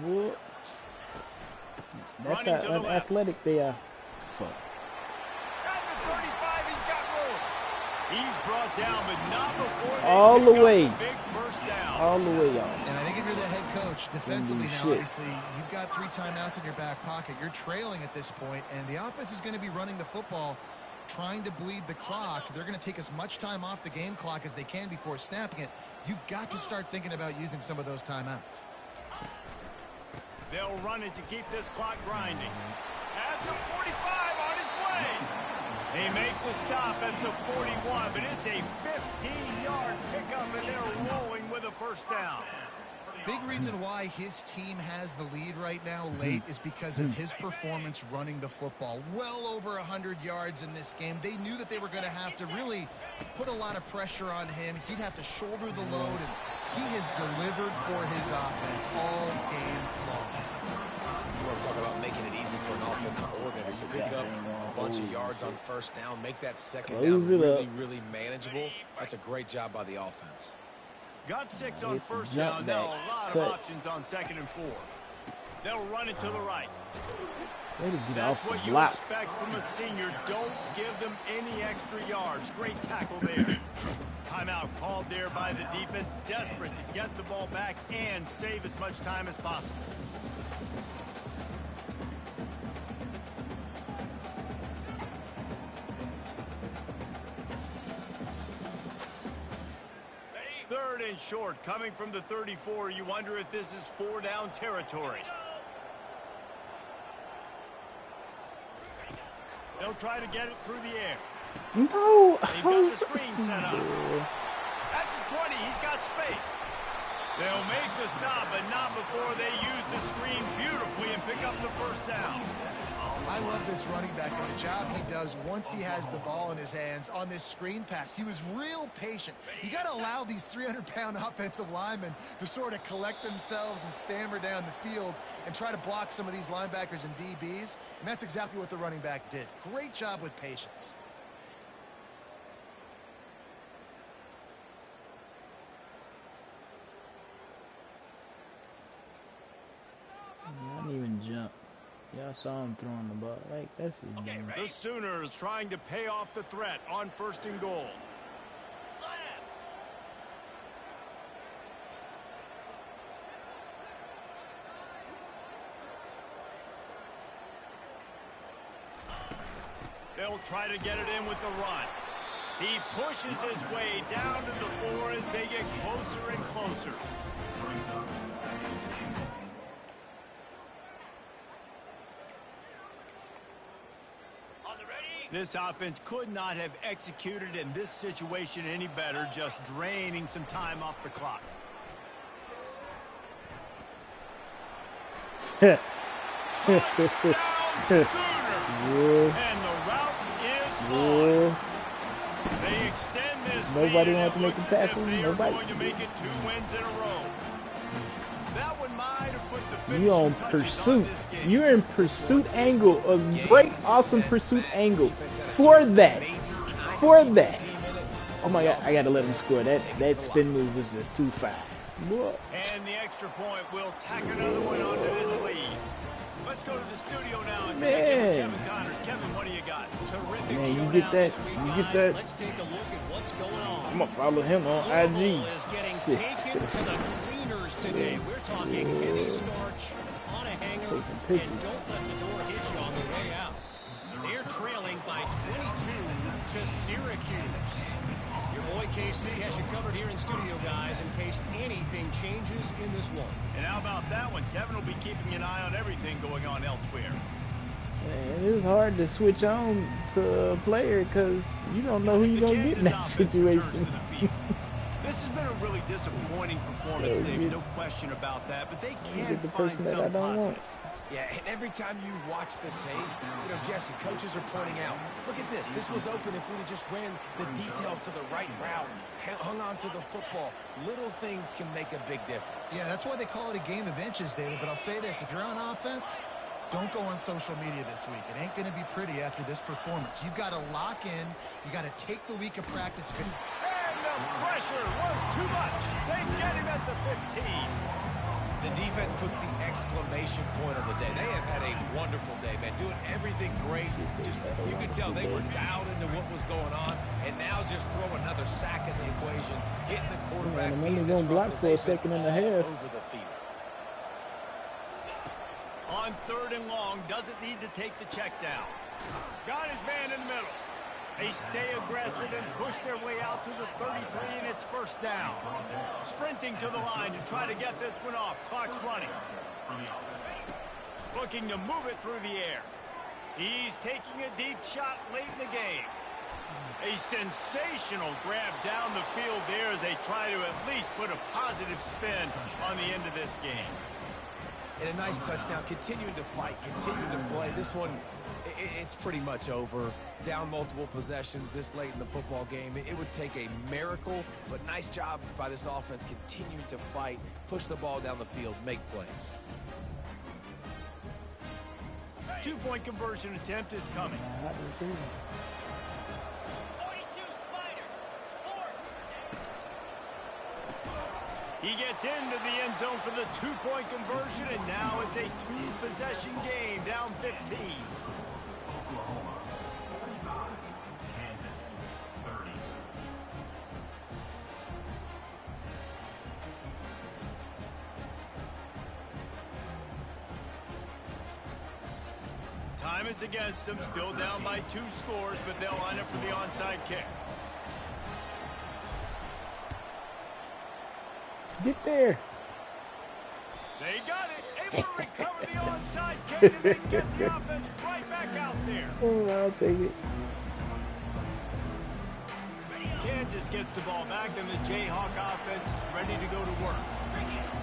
What? That's how unathletic they are. Fuck. At the 35, he's got room. He's brought down, but not before they all the way. Big first down. All the way, y'all. And I think if you're the head coach, defensively now, obviously, you've got 3 timeouts in your back pocket. You're trailing at this point, and the offense is going to be running the football, trying to bleed the clock. They're going to take as much time off the game clock as they can before snapping it. You've got to start thinking about using some of those timeouts. They'll run it to keep this clock grinding. At the 45 on its way. They make the stop at the 41, but it's a 15-yard pickup, and they're rolling with a first down. Big reason why his team has the lead right now late is because of his performance running the football. Well over 100 yards in this game. They knew that they were going to have to really put a lot of pressure on him. He'd have to shoulder the load, and he has delivered for his offense all game long. You want to talk about making it easy for an offensive coordinator. You pick up a bunch of yards on first down, make that second down really manageable. That's a great job by the offense. Got 6 on first down. Now a lot of options on 2nd and 4. They'll run it to the right. That's what you expect from a senior. Don't give them any extra yards. Great tackle there. Timeout called there by the defense. Desperate to get the ball back and save as much time as possible. Third and short, coming from the 34. You wonder if this is 4-down territory. They'll try to get it through the air. No. They've got the screen set up. At the 20, he's got space. They'll make the stop, but not before they use the screen beautifully and pick up the first down. I love this running back and the job he does once he has the ball in his hands on this screen pass. He was real patient. You got to allow these 300-pound offensive linemen to sort of collect themselves and stammer down the field and try to block some of these linebackers and DBs, and that's exactly what the running back did. Great job with patience. I didn't even jump. Y'all saw him throwing the ball. Like, that's his game. The Sooners trying to pay off the threat on 1st and goal. They'll try to get it in with the run. He pushes his way down to the 4 as they get closer and closer. This offense could not have executed in this situation any better, just draining some time off the clock. Touchdown, Sooner. And the route is on. They extend this. Nobody wants to make a tackle. Nobody. Going to make it 2 wins in a row. That one might have put the You on pursuit. You're in pursuit angle. A great, awesome pursuit angle. For that. Oh my God, I gotta let him score. That spin move was just too fast. What? And the extra point will tack another one onto this lead. Let's go to the studio now and check in with Kevin Connors. Kevin, what do you got? Terrific Man, you showdown get that? this week, You get guys. that? Let's take a look at what's going on. I'm gonna follow him on IG. Louisville is getting taken to the cleaners today. We're talking heavy starch on a hanger, and don't let the door hit you on the way out. They're trailing by 22 to Syracuse. Your boy KC has you covered here in studio, guys, in case anything changes in this one. And how about that one? Kevin will be keeping an eye on everything going on elsewhere. Man, it was hard to switch on to a player because you don't know who you're going to get in that situation. This has been a really disappointing performance, David. No question about that. But they can the find person that some I don't positive. want. Yeah, and every time you watch the tape, you know, Jesse, coaches are pointing out, look at this. This was open if we'd have just ran the details to the right route, hung on to the football. Little things can make a big difference. Yeah, that's why they call it a game of inches, David. But I'll say this, if you're on offense, don't go on social media this week. It ain't going to be pretty after this performance. You've got to lock in. You got to take the week of practice. And the pressure was too much. They get him at the 15. The defense puts the exclamation point on the day. They have had a wonderful day, man, doing everything great. Just, you could tell they were dialed into what was going on, and now just throw another sack in the equation, hitting the quarterback. Man, the gonna block for a second and a half. Over the field. On 3rd and long, doesn't need to take the check down. Got his man in the middle. They stay aggressive and push their way out to the 33, and it's 1st down. Sprinting to the line to try to get this one off. Clock's running. Looking to move it through the air. He's taking a deep shot late in the game. A sensational grab down the field there as they try to at least put a positive spin on the end of this game. And a nice touchdown, continuing to fight, continuing to play. This one, it's pretty much over. Down multiple possessions this late in the football game. It would take a miracle, but nice job by this offense continuing to fight, push the ball down the field, make plays. 2-point conversion attempt is coming. He gets into the end zone for the 2-point conversion, and now it's a 2-possession game, down 15. Oklahoma 35, Kansas 30. Time is against them, still down by 2 scores, but they'll line up for the onside kick. Get there. They got it, able to recover the onside kick, and they get the offense right back out there. Oh, I'll take it. Kansas gets the ball back, and the Jayhawk offense is ready to go to work.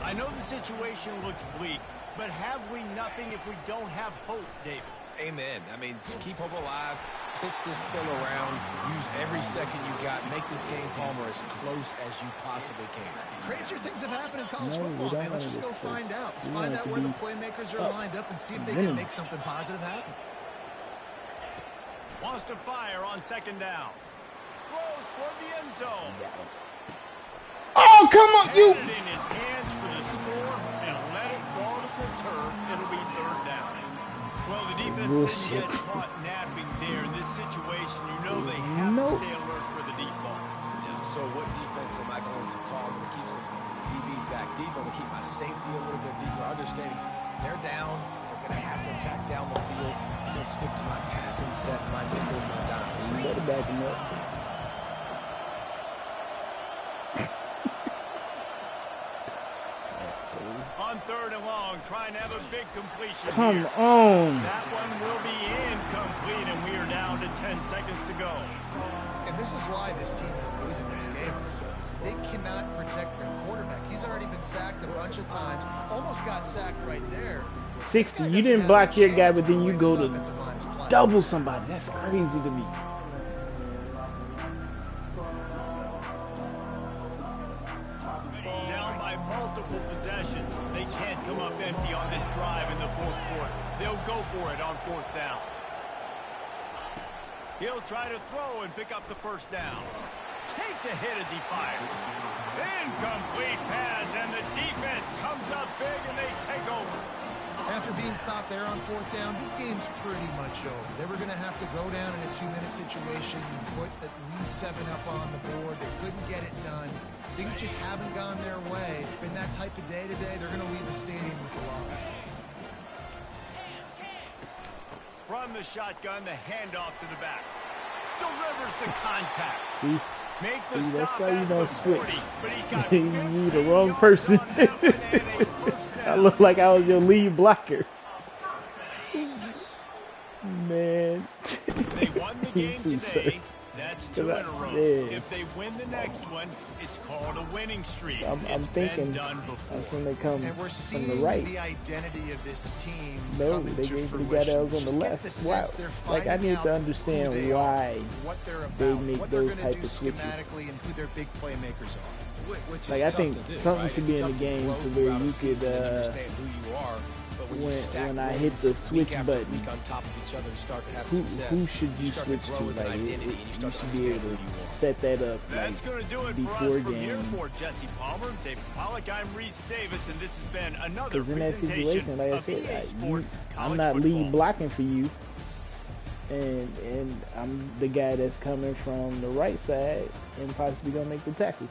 I know the situation looks bleak, but have we nothing if we don't have hope, David? Amen. I mean, just keep hope alive, pitch this pill around, use every second you got, make this game, Palmer, as close as you possibly can. Crazier things have happened in college No, we football, don't man. Let's wanna just go get find close. out. Let's We find want out to where the be playmakers are lined up and see if they can winning. make something positive happen. Wants to fire on 2nd down. Throws toward the end zone. Oh, come on, you. Had it in his hands for the score and let it fall to the turf. It'll be 3rd down. Well, the defense didn't get caught napping there. In this situation, you know they have to stay alert for the deep ball. And so what defense am I going to call? I'm going to keep some DBs back deep. I'm going to keep my safety a little bit deeper, understanding they're down. They're going to have to attack down the field. I'm going to stick to my passing sets, my nickels, my dimes. You better back him up. On 3rd and long, trying to have a big completion. Come here. on. That one will be incomplete, and we are down to 10 seconds to go. And this is why this team is losing this game. They cannot protect their quarterback. He's already been sacked a bunch of times. Almost got sacked right there. 60. You didn't block your guy, but then you go to double somebody. That's crazy to me. Down by multiple possessions. They can't come up empty on this drive in the 4th quarter. They'll go for it on 4th down. He'll try to throw and pick up the 1st down. Takes a hit as he fires. Incomplete pass, and the defense comes up big, and they take over. After being stopped there on 4th down, this game's pretty much over. They were going to have to go down in a 2-minute situation and put at least 7 up on the board. They couldn't get it done. Things just haven't gone their way. It's been that type of day today. They're going to leave the stadium with the loss. From the shotgun, the handoff to the back. Delivers the contact. See? Make the See, that's stop why you at don't the switch. 40, but he's got You 50 need the wrong yards person. on that one and a first I down. look like I was your lead blocker. Man. They won the game Too today. safe. That's 2 in a row. Yeah. If they win the next one, it's called a winning streak. I'm It's thinking been done that's before. when they come And we're from seeing the right. the identity of this team. No, come they into gave the guy fruition. that was on Just the get left. the Wow. sense they're Like, I finding need out to who understand they why are, what they're about, they make what they're those gonna type do of switches. schematically, and who their big playmakers are. Which is Like, I tough think to do, something right? should It's be in tough the game grow to where throughout a you season could, and understand who you are. But when you stack when I wins hit the switch week after button, week on top of each other and start to have who success, should you start switch to grow to? as an Like, identity, and you you start to should be understand able who to you are. set that up That's going to do it for us before from here game. for Jesse Palmer, David Pollack. I'm Reese Davis, and this has been another Because in that presentation situation, like I of said, EA Sports I'm College not Football. lead blocking for you, and I'm the guy that's coming from the right side and possibly gonna make the tackle.